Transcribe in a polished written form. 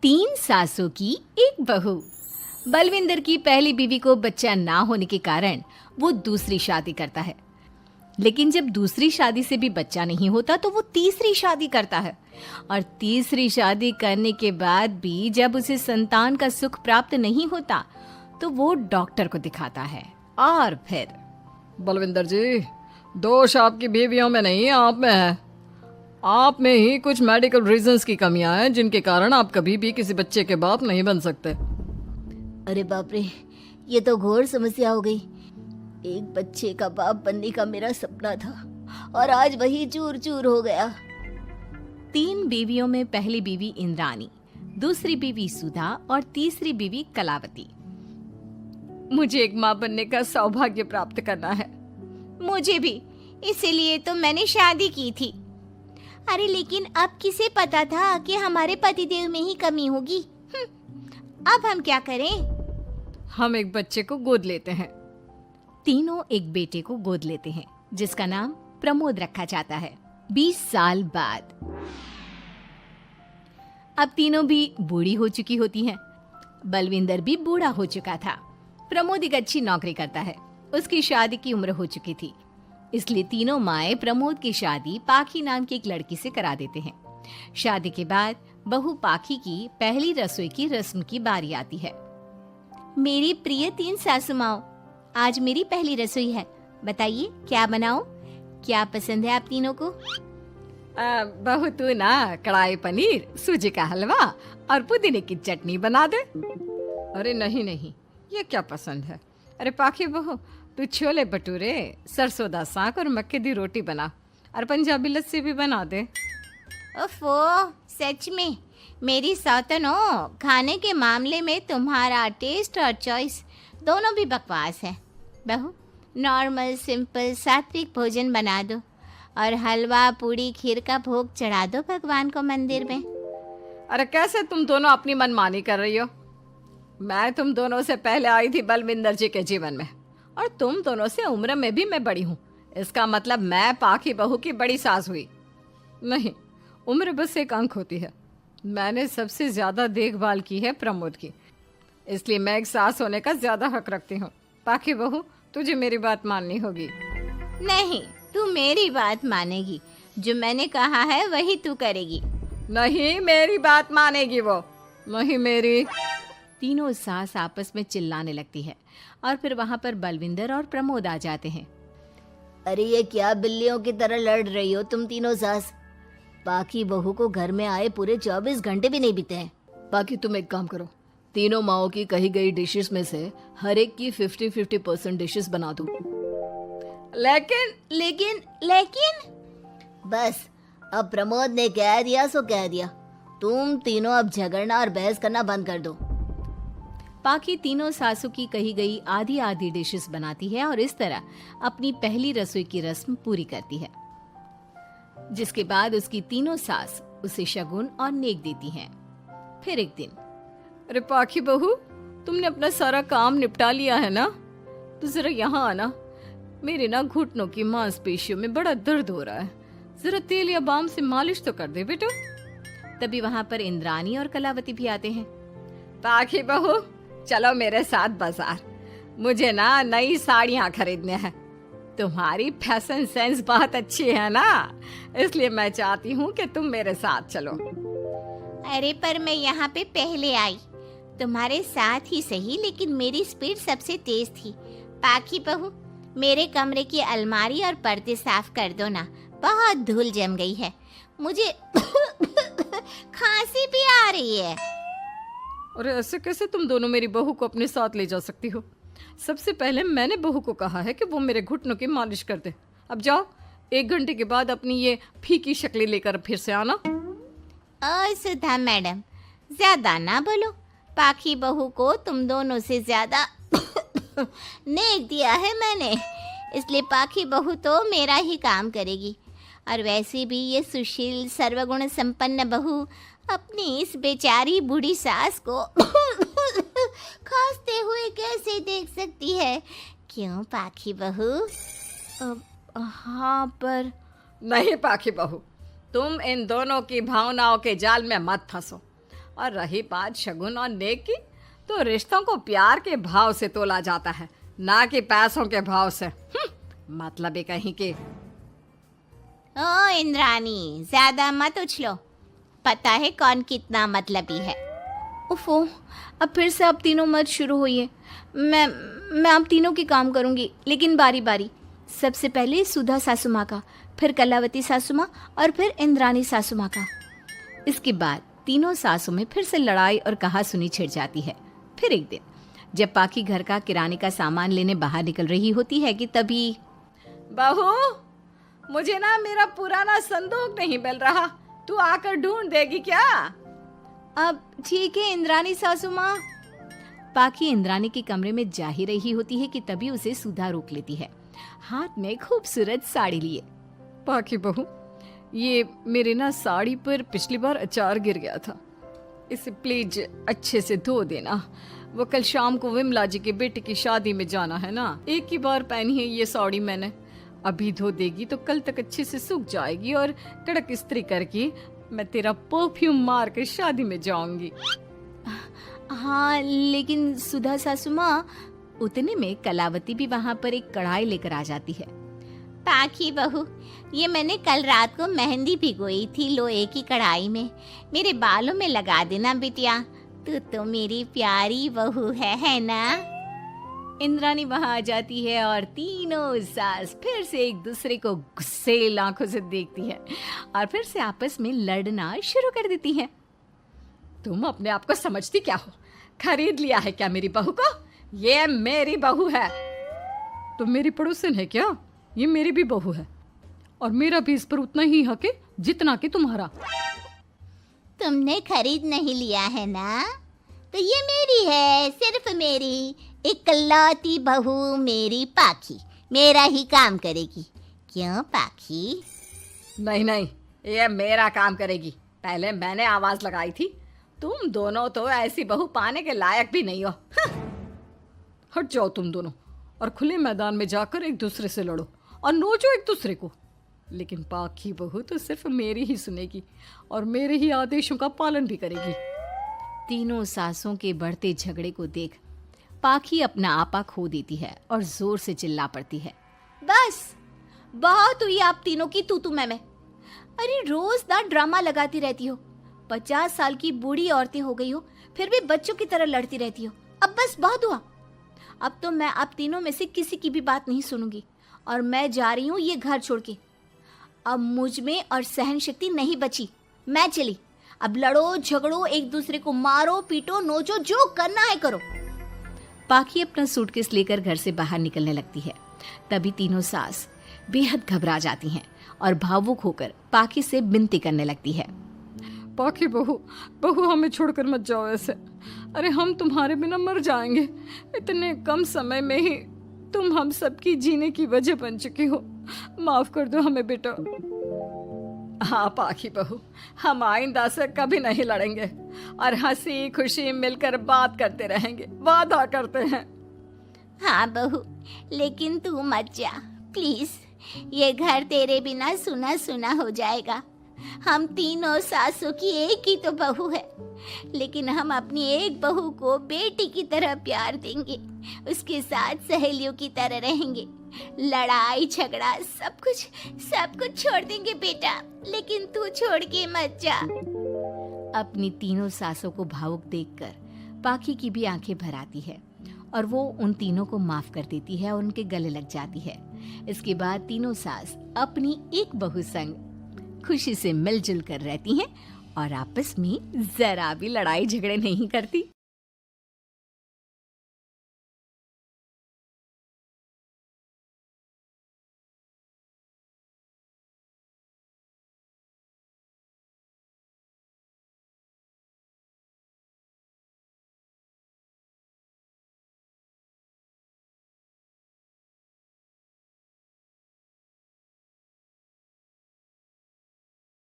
तीन सासों की एक बहू। बलविंदर की पहली बीवी को बच्चा ना होने के कारण वो दूसरी शादी करता है, लेकिन जब दूसरी शादी से भी बच्चा नहीं होता तो वो तीसरी शादी करता है, और तीसरी शादी करने के बाद भी जब उसे संतान का सुख प्राप्त नहीं होता तो वो डॉक्टर को दिखाता है। और फिर बलविंदर जी, दोष आपकी बीवियों में नहीं, आप में है। आप में ही कुछ मेडिकल रीजंस की कमियां हैं जिनके कारण आप कभी भी किसी बच्चे के बाप नहीं बन सकते। अरे बाप रे, ये तो घोर समस्या हो गई। एक बच्चे का बाप बनने का मेरा सपना था और आज वही चूर चूर हो गया। तीन बीवियों में पहली बीवी इंद्राणी, दूसरी बीवी सुधा और तीसरी बीवी कलावती। मुझे एक माँ बनने का सौभाग्य प्राप्त करना है। मुझे भी, इसीलिए तो मैंने शादी की थी। अरे लेकिन अब किसे पता था कि हमारे पतिदेव में ही कमी होगी। अब हम क्या करें? हम एक बच्चे को गोद लेते हैं। तीनों एक बेटे को गोद लेते हैं जिसका नाम प्रमोद रखा जाता है। 20 साल बाद अब तीनों भी बूढ़ी हो चुकी होती हैं। बलविंदर भी बूढ़ा हो चुका था। प्रमोद एक अच्छी नौकरी करता है। उसकी शादी की उम्र हो चुकी थी, इसलिए तीनों माएं प्रमोद की शादी पाखी नाम की एक लड़की से करा देते हैं। शादी के बाद बहू पाखी की पहली रसोई की रस्म की बारी आती है। मेरी प्रिय तीन सासू माओ, आज मेरी पहली रसोई है। बताइए क्या बनाऊं? क्या पसंद है आप तीनों को? बहू तू ना कढ़ाई पनीर, सूजी का हलवा और पुदीने की चटनी बना दे। अरे नहीं नहीं, ये क्या पसंद है? अरे पाखी बहू, तू छोले भटूरे, सरसों दा साग और मक्के दी रोटी बना और पंजाबी लस्सी भी बना दे। ओफो, सच में मेरी सौतन हो, खाने के मामले में तुम्हारा टेस्ट और चॉइस दोनों भी बकवास है। बहू, नॉर्मल सिंपल सात्विक भोजन बना दो और हलवा पूड़ी खीर का भोग चढ़ा दो भगवान को मंदिर में। अरे कैसे तुम दोनों अपनी मनमानी कर रही हो? मैं तुम दोनों से पहले आई थी बलविंदर जी के जीवन में, और तुम दोनों से उम्र में भी मैं बड़ी हूँ। इसका मतलब मैं पाखी बहू की बड़ी सास हुई? नहीं, उम्र बस एक अंक होती है। मैंने सबसे ज्यादा देखभाल की है प्रमोद की, इसलिए मैं एक सास होने का ज्यादा हक रखती हूँ। पाखी बहू, तुझे मेरी बात माननी होगी। नहीं, तू मेरी बात मानेगी। जो मैंने कहा है वही तू करेगी। नहीं, मेरी बात मानेगी वो। नहीं मेरी। तीनों सास आपस में चिल्लाने लगती है और फिर वहां पर बलविंदर और प्रमोद आ जाते हैं। अरे ये क्या बिल्लियों की तरह लड़ रही हो तुम तीनों सास? बाकी बहू को घर में आए पूरे 24 घंटे भी नहीं बीते हैं। बाकी तुम एक काम करो, तीनों माओं की कही गई डिशेस में से हर एक की 50-50% डिशेस बना दो। लेकिन बस, अब प्रमोद ने कह दिया सो कह दिया। तुम तीनों अब झगड़ना और बहस करना बंद कर दो। पाखी तीनों सासों की कही गई आधी आधी डिशेस बनाती है और इस तरह अपनी पहली रसोई की रस्म पूरी करती है, जिसके बाद उसकी तीनों सास उसे शगुन और नेक देती हैं। फिर एक दिन, अरे पाखी बहू, तुमने अपना सारा काम निपटा लिया है ना? तो जरा यहाँ आना। मेरे ना घुटनों की मांसपेशियों में बड़ा दर्द हो रहा है। जरा तेल या बाम से मालिश तो कर दे बेटा। तभी वहां पर इंद्राणी और कलावती भी आते हैं। पाखी बहू, चलो मेरे साथ बाजार। मुझे ना नई साड़ियाँ खरीदने हैं। तुम्हारी फैशन सेंस बहुत अच्छी है ना, इसलिए मैं चाहती हूँ कि तुम मेरे साथ चलो। अरे पर मैं यहाँ पे पहले आई, तुम्हारे साथ ही सही, लेकिन मेरी स्पीड सबसे तेज थी। पाखी बहू, मेरे कमरे की अलमारी और पर्दे साफ कर दो ना, बहुत धूल जम गई है। मुझे खांसी भी आ रही है। अरे ऐसे कैसे तुम दोनों मेरी बहू को अपने साथ ले जा सकती हो? सबसे पहले मैंने बहू को कहा है कि वो मेरे घुटनों की मालिश कर दे। अब जाओ, 1 घंटे के बाद अपनी ये फीकी शक्लें लेकर फिर से आना। सुधा मैडम, ज्यादा ना बोलो। पाखी बहू को तुम दोनों से ज्यादा नेक दिया है मैंने, इसलिए पाखी बहू तो मेरा ही काम करेगी। और वैसे भी ये सुशील सर्वगुण संपन्न बहू अपनी इस बेचारी बूढ़ी सास को खांसते हुए कैसे देख सकती है? क्यों पाखी बहू? हाँ, पर नहीं पाखी बहू, तुम इन दोनों की भावनाओं के जाल में मत फंसो। और रही बात शगुन और नेक की, तो रिश्तों को प्यार के भाव से तोला जाता है, ना कि पैसों के भाव से। मतलब ही कहीं के। ओ इंद्रानी, ज्यादा मत उछलो, पता है कौन कितना मतलबी है। उफो, अब फिर से आप तीनों मत शुरू होइए। मैं आप तीनों के काम करूंगी, लेकिन बारी बारी। सबसे पहले सुधा सासू माँ का, फिर कलावती सासू माँ और फिर इंद्रानी सासू माँ का। इसके बाद तीनों सासों में फिर से लड़ाई और कहासुनी छिड़ जाती है। फिर एक दिन जब पाखी घर का किराने का सामान लेने बाहर निकल रही होती है कि तभी, बहू, मुझे ना मेरा पुराना संदूक नहीं मिल रहा, तू आकर ढूंढ देगी क्या? अब ठीक है इंद्रानी सासू माँ। पाखी इंद्रानी के कमरे में जा ही रही होती है कि तभी उसे सुधा रोक लेती है, हाथ में खूबसूरत साड़ी लिए। पाखी बहू, ये मेरे ना साड़ी पर पिछली बार अचार गिर गया था, इसे प्लीज अच्छे से धो देना। वो कल शाम को विमला जी के बेटे की शादी में जाना है ना, एक ही बार पहनी है ये साड़ी मैंने। अभी धो देगी तो कल तक अच्छे से सूख जाएगी और कड़क इस्त्री करके मैं तेरा परफ्यूम मार कर शादी में जाऊंगी। हाँ, लेकिन सुधा सासू माँ, उतने में कलावती भी वहाँ पर एक कढ़ाई लेकर आ जाती है। पाखी बहू, ये मैंने कल रात को मेहंदी भिगोई थी लोहे की कढ़ाई में, मेरे बालों में लगा देना बिटिया, तू तो मेरी प्यारी बहू है ना? इंद्रानी वहाँ आ जाती है और तीनों सास फिर से एक दूसरे को गुस्सेल आंखों से देखती है और फिर से आपस में लड़ना शुरू कर देती है। तुम अपने आप को समझती क्या हो? खरीद लिया है क्या मेरी बहू को? ये मेरी बहू है। तुम मेरी पड़ोसन है क्या? ये मेरी भी बहू है और मेरा भी इस पर उतना ही हक है जितना कि तुम्हारा। तुमने खरीद नहीं लिया है ना, तो ये मेरी है, सिर्फ मेरी, इकलौती बहू मेरी पाखी, मेरा ही काम करेगी। क्यों पाखी? नहीं नहीं, ये मेरा काम करेगी। पहले मैंने आवाज लगाई थी। तुम दोनों तो ऐसी बहू पाने के लायक भी नहीं हो। हट जाओ तुम दोनों और खुले मैदान में जाकर एक दूसरे से लड़ो और नोचो एक दूसरे को। लेकिन पाखी बहू तो सिर्फ मेरी ही सुनेगी और मेरे ही आदेशों का पालन भी करेगी। तीनों सासों के बढ़ते झगड़े को देख पाखी अपना आपा खो देती है और जोर से चिल्ला पड़ती है, बस बहुत हुई आप तीनों की तू मैं। अरे रोज ना ड्रामा लगाती रहती हो, 50 साल की बूढ़ी औरतें हो गई हो, फिर भी बच्चों की तरह लड़ती रहती हो। अब बस बहुत हुआ। अब तो मैं आप तीनों में से किसी की भी बात नहीं सुनूंगी और मैं जा रही हूँ ये घर छोड़ के। अब मुझ में और सहन शक्ति नहीं बची, मैं चली। अब लड़ो झगड़ो, एक दूसरे को मारो पीटो नोचो, जो करना है करो। पाखी अपना सूटकेस लेकर घर से बाहर निकलने लगती है। तभी तीनों सास बेहद घबरा जाती हैं और भावुक होकर पाखी से विनती करने लगती है, पाखी बहू, बहू हमें छोड़कर मत जाओ ऐसे। अरे हम तुम्हारे बिना मर जाएंगे। इतने कम समय में ही तुम हम सबकी जीने की वजह बन चुकी हो। माफ कर दो हमें बेटा। हाँ पाखी बहू, हम आइंदा से कभी नहीं लड़ेंगे और हंसी खुशी मिलकर बात करते रहेंगे, वादा करते हैं। हाँ बहू, लेकिन तू मत जा प्लीज, ये घर तेरे बिना सुना सुना हो जाएगा। हम तीनों सासों की एक ही तो बहू है, लेकिन हम अपनी एक बहू को बेटी की तरह प्यार देंगे, उसके साथ सहेलियों की तरह रहेंगे। लड़ाई झगड़ा सब कुछ छोड़ देंगे बेटा, लेकिन तू छोड़ के मत जा। अपनी तीनों सासों को भावुक देखकर पाखी की भी आंखें भर आती है और वो उन तीनों को माफ कर देती है और उनके गले लग जाती है। इसके बाद तीनों सास अपनी एक बहू संग खुशी से मिलजुल कर रहती हैं और आपस में जरा भी लड़ाई झगड़े नहीं करती।